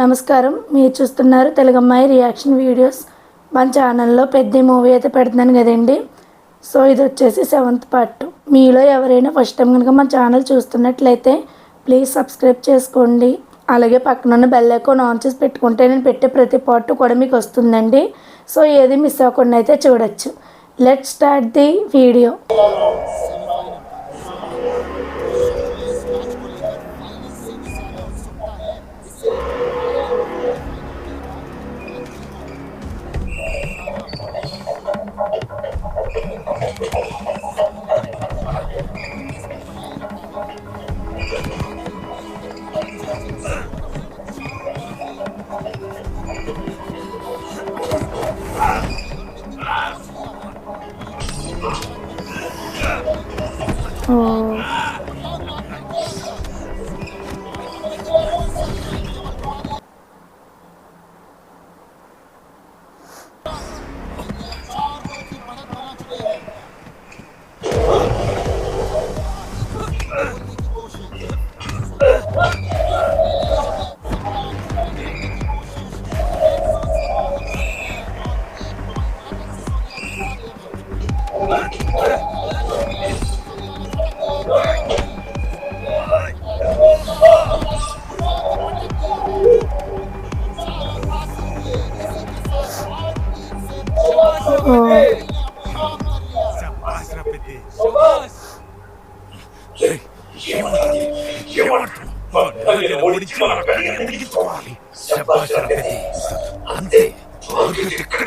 నమస్కారం. మీరు చూస్తున్నారు తెలుగమ్మాయి రియాక్షన్ వీడియోస్. మన ఛానల్లో పెద్ద మూవీ అయితే పెడుతున్నాను కదండి. సో ఇది వచ్చేసి 7th పార్ట్. మీలో ఎవరైనా ఫస్ట్ టైం కనుక మన ఛానల్ చూస్తున్నట్లయితే ప్లీజ్ సబ్స్క్రైబ్ చేసుకోండి. అలాగే పక్కన ఉన్న బెల్ ఐకాన్ ఆన్ చేసి పెట్టుకుంటే నేను పెట్టే ప్రతి పార్ట్ కూడా మీకు వస్తుందండి. సో ఏది మిస్ అవ్వకుండా అయితే చూడొచ్చు. Let's start the video. అంతే ఎక్కడ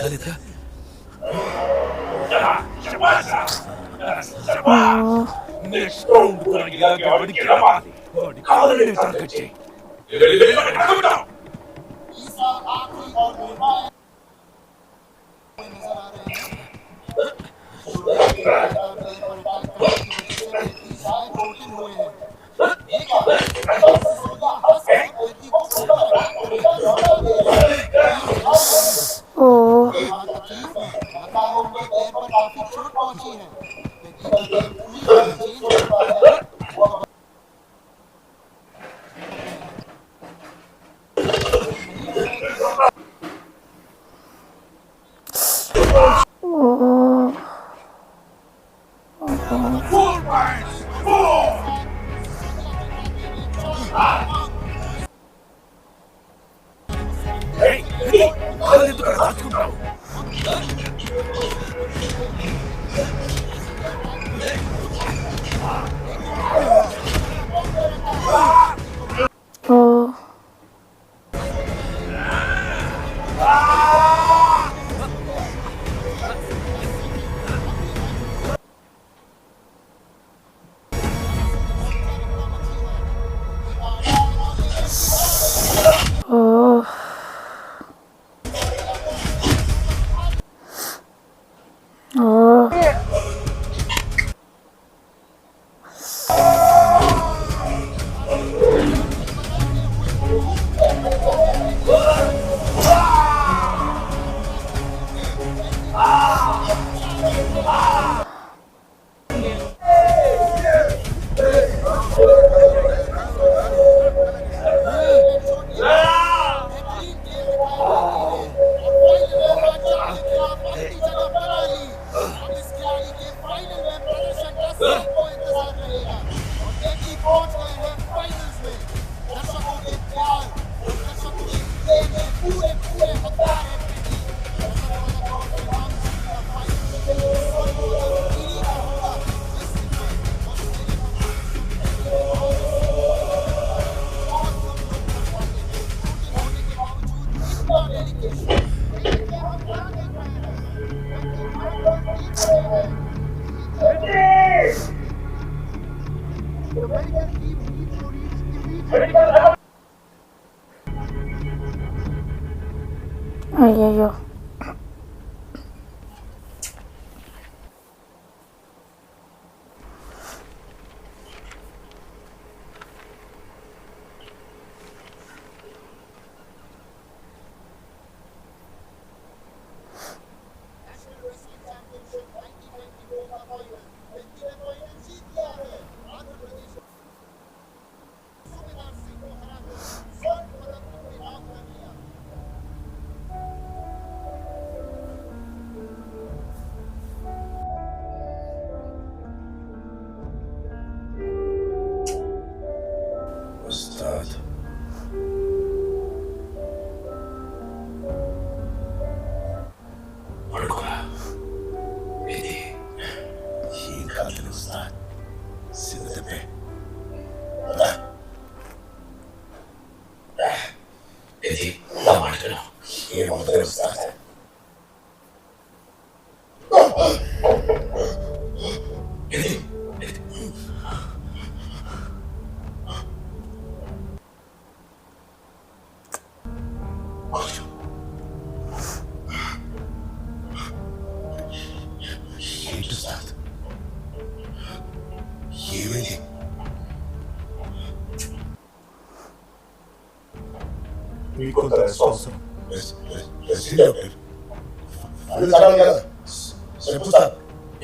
తెలుసా నెక్స్ట్ రౌండ్ కూడా ఇలాగే ఆడి గెలవాలి. వాడి కాళ్ళని టార్గెట్ చేయి. అయ్యయ్యో. ఉస్తాద్ పడుకోరా. ఇది ఏం కాదు ఉస్తాద్, సిద్ధపే. ఇది నా మాటను ఏమవుతుంది ఉస్తాద్? ఇది ఏంటి ఉస్తాద్? ఏమైంది? మీకు కొంత రెస్ట్ అవసరం. డాక్టర్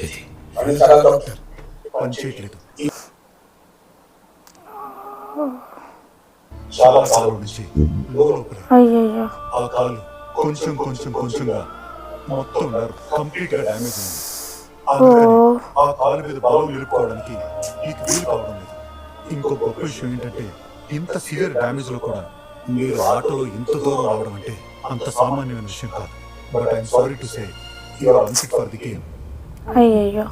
ఇది డాక్టర్ పని చేయట్లేదు. చాలా కాలం నుంచి లోపల అయ్యయ్యో. ఆ కాలు కొంచెంగా మొత్తం నర్వ్ కంప్లీట్ గా డ్యామేజ్ అయింది. అందుకని ఆ కాలు మీద బలం నిలుపుకోవడానికి మీకు వీలు కావడం లేదు. ఇంకో గొప్ప విషయం ఏంటంటే, ఇంత సివియర్ డ్యామేజ్ లో కూడా మీరు ఆటోలో ఇంత దూరం రావడం అంటే అంత సామాన్యమైన విషయం కాదు. But I'm sorry to say you are unfit for the game. అయ్యయ్యో.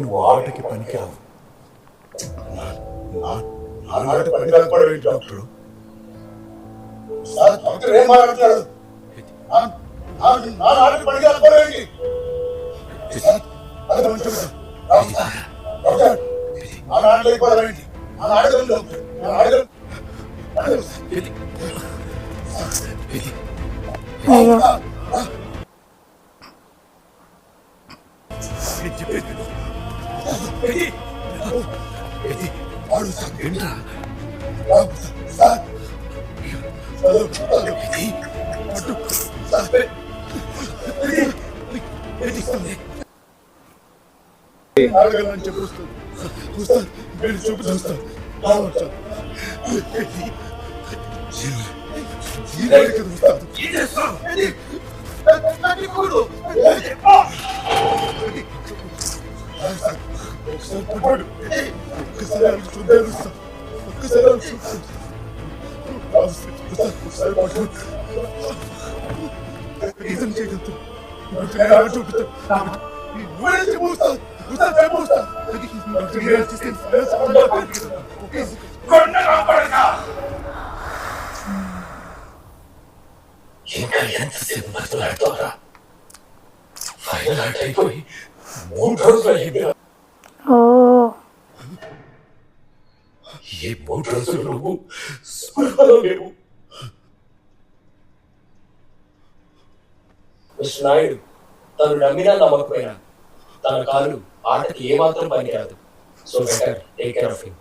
నువ్వు ఆటకి పనికిరావు. నాన్నటి పని కాకపోవడం ఏంటి డాక్టర్? డాక్టర్ ఏం మాట్లాడుతున్నాడు? నాన్నటి పని కాకపోవడం ఏంటి? అది మంచి డాక్టర్ నాన్న లేకపోవడం ఏంటి? అయ్యో. అడగలని చెప్పు ఉస్తాద్, వీళ్ళు చూపుతా ఇంకా ఎంతసేపు బతులాడుతారా? ఫైనల్ ఆట అయిపోయి 3 రోజులు అయింది. ఓ. ఈ 3 రోజులు నువ్వు స్పృహలో లేవు. మిస్టర్ నాయుడు తను నమ్మినా నమ్మకపోయినా తన కాలు ఆటకి ఏమాత్రం పనికిరాదు. So better take care of him.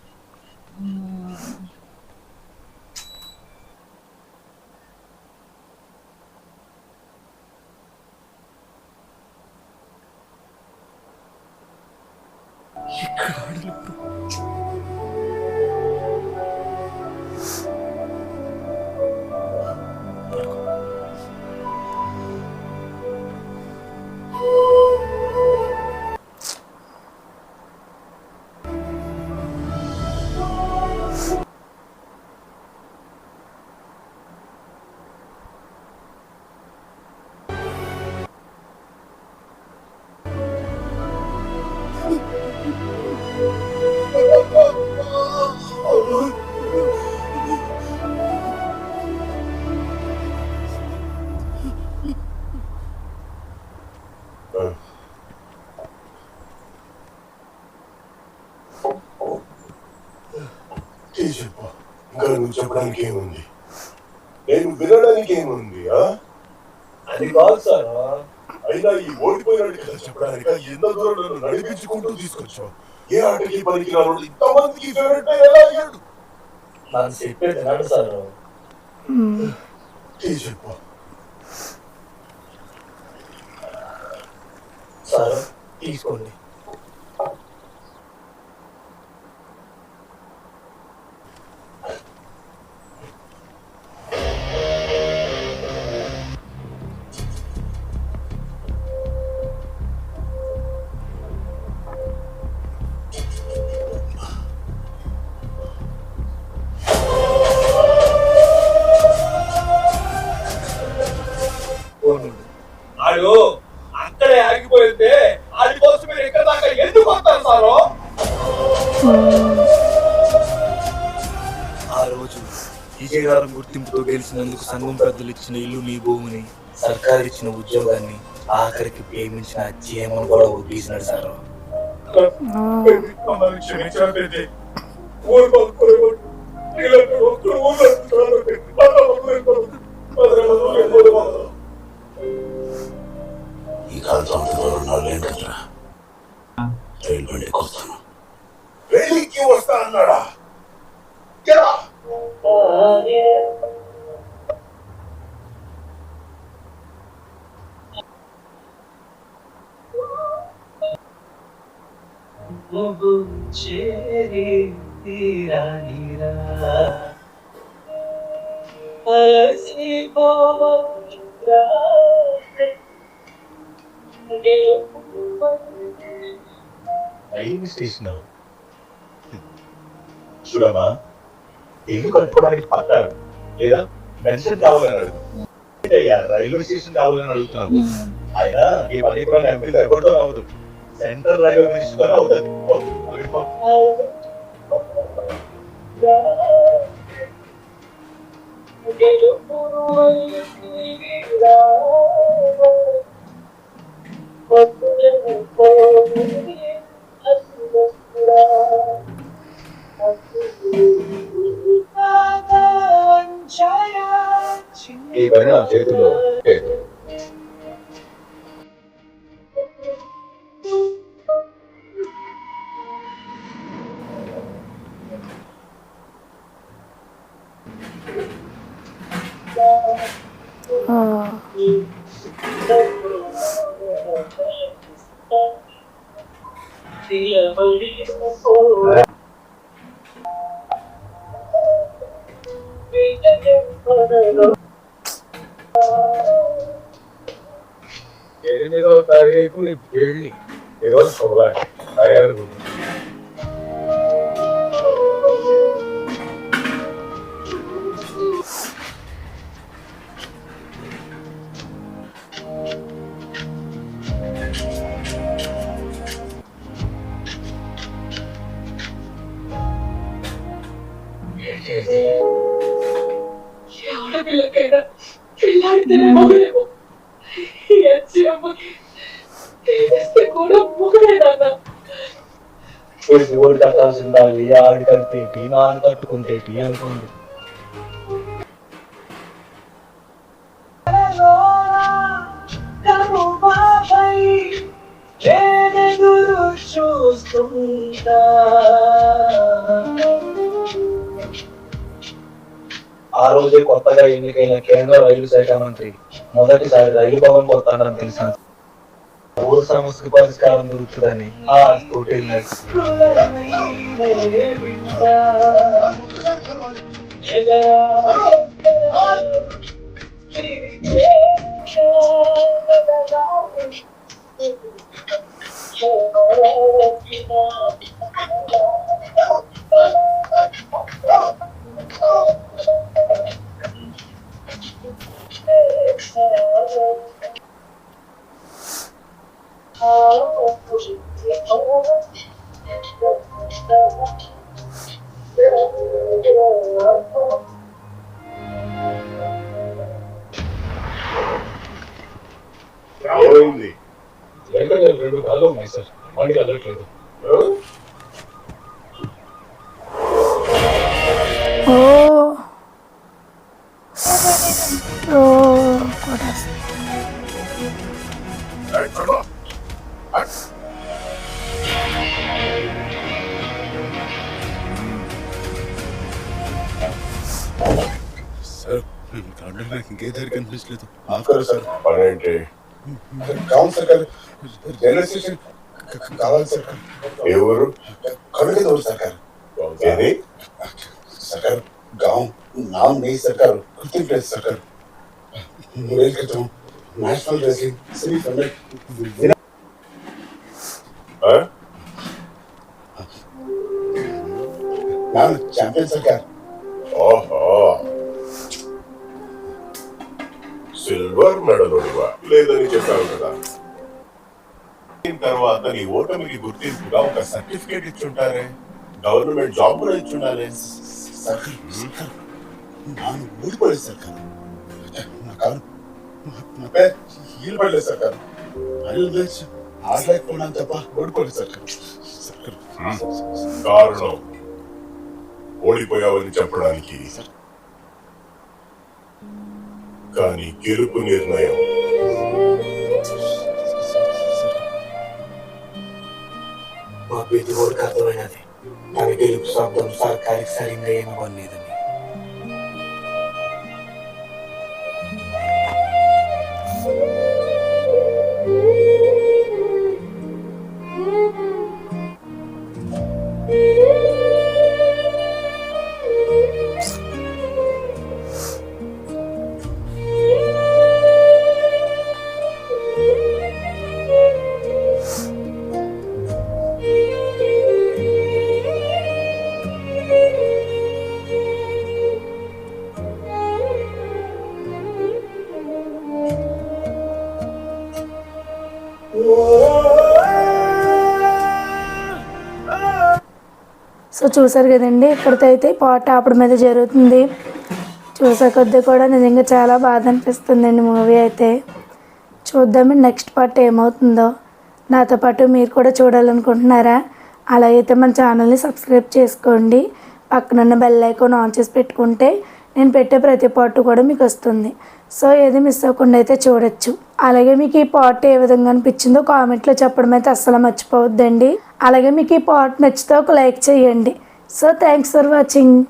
ఇక్కడ ఆడలిప్పుడు చెప్పు, ఇంకా నువ్వు చెప్పడానికి ఏముంది? నేను వినడానికి ఏముంది? అది కాదు సార్. అయినా ఈ ఓడిపోయినాడు కదా చెప్పడానికి ఎంత దూరం నన్ను నడిపించుకుంటూ తీసుకొచ్చావు. ఏ ఆటకి పనికి రాడు ఇంతమందికి ఫేవరెట్ ఎలా అయ్యాడు? నన్ను చెప్పేది వినండి సార్. చెప్పు సార్ తీసుకోండి. ఆడు అక్కడే ఆగిపోయింది. అది కోసం మీరు ఇక్కడ దాకా ఎందుకు వస్తారు సారు? ఆ రోజు విజయనగరం గుర్తింపుతో గెలిచినందుకు సంఘం పెద్దలు ఇచ్చిన ఇల్లు నీ భూమిని, సర్కారు ఇచ్చిన ఉద్యోగాన్ని, ఆఖరికి ప్రేమించిన జీవనం కూడా వదిలేసినాడు సారు. క్షమించాలి. ఊరు పక్కన ఇలాంటి ఒక్కడు ఈ కాలంతో లేను కదరా. రైలు బండికి వస్తాను. రైలుకి వస్తా అన్నాడా? ఎలా? రైల్వే స్టేషన్ చూడమ్మా, ఇల్లు కట్టుకోవడానికి పట్టాడు లేదా పెన్షన్ కావాలని అడుగు. రైల్వే స్టేషన్ కావాలని అడుగుతున్నాను. అయినా ఈ పని ఎంపీ ఎవరితో అవ్వదు. సెంట్రల్ రైల్వే మినిస్టర్ అవుతుంది. ఈ పని నా చేతిలో లేదు. ఎనిమిదో తారీఖు నీ పెళ్ళి. ఈరోజు చూడాలి తయారు. ఆడపిల్లకైనా పిల్లాడితేనే మొగలేమో. కూడా మొగలేదన్నా. ఓడి కట్టాల్సిందా? ఆడి కడితే నాన్న కట్టుకుంటే అనుకోండి. ఆ రోజే కొత్తగా ఎన్నికైన కేంద్ర రైలు శాఖ మంత్రి మొదటిసారి రైలు భవన్ కొత్తాడని తెలిసిన సమస్యకు పరిష్కారం దొరుకుతుందని ఆ తోటి వెళ్ళాడు. ఏమైంది? వెంకటేశ్వర 2 కాళ్ళు ఉన్నాయి సార్, బండి కదలట్లేదు. ఓ ఓ కొట్టేస్తా. సార్ నాకు ఇంకే దారి కనిపించలేదు. ఆఫ్కర్ సార్ పని ఏంటి? కావాలి సర్కార్, రైల్వే స్టేషన్ కావాలి సర్కార్. ఏ ఊరు? కనకద ఊరు సర్కార్. ఏది సర్కార్? गांव नाम नहीं सरकार, कृत्रिम प्लेस सरकार. 3 ఏళ్ల క్రితం national wrestling semi final champion సర్కార్. ఓహో, సిల్వర్ మెడల్ లేదని చెప్పావు కదా. తర్వాత నీ ఓటమికి గుర్తింపుగా ఒక సర్టిఫికేట్ ఇచ్చుంటారే, గవర్నమెంట్ జాబ్ కూడా ఇచ్చుండాలి. ನಾನು ಓಡಿಕೊಳ್ಳಿ ಸರ್ಕಾರ, ಇಲ್ಬಳ್ಳಿ ಸರ್ಕಾರ ಅಲ್ಲಿ ಆಗ್ಲಾಕೋಣಂತಪ್ಪ ಓಡಿಕೊಳ್ಳಿ ಸರ್ಕಾರ. కారణం ఓడిపోయావని చెప్పడానికి, కానీ గెలుపు నిర్ణయం మా ప్రతి ఓడికి అర్థమైనది తన గెలుపు శబ్దం సర్కారికి సరిగ్గా ఏమి పనిలేదని. సో చూసారు కదండి, ఇక్కడితో అయితే పాట ఆపడం మీద జరుగుతుంది. చూసే కొద్దీ కూడా నిజంగా చాలా బాధ అనిపిస్తుందండి మూవీ అయితే. చూద్దాం నెక్స్ట్ పార్ట్ ఏమవుతుందో. నాతో పాటు మీరు కూడా చూడాలనుకుంటున్నారా? అలాగైతే మన ఛానల్ని సబ్స్క్రైబ్ చేసుకోండి. పక్కనున్న బెల్ ఐకాన్ ఆన్ చేసి పెట్టుకుంటే నేను పెట్టే ప్రతి పార్ట్ కూడా మీకు వస్తుంది. సో ఏది మిస్ అవ్వకుండా అయితే చూడొచ్చు. అలాగే మీకు ఈ పార్ట్ ఏ విధంగా అనిపించిందో కామెంట్లో చెప్పడం అయితే అస్సలు మర్చిపోవద్దండి. అలాగే మీకు ఈ పార్ట్ నచ్చితే ఒక లైక్ చేయండి. So thanks for watching.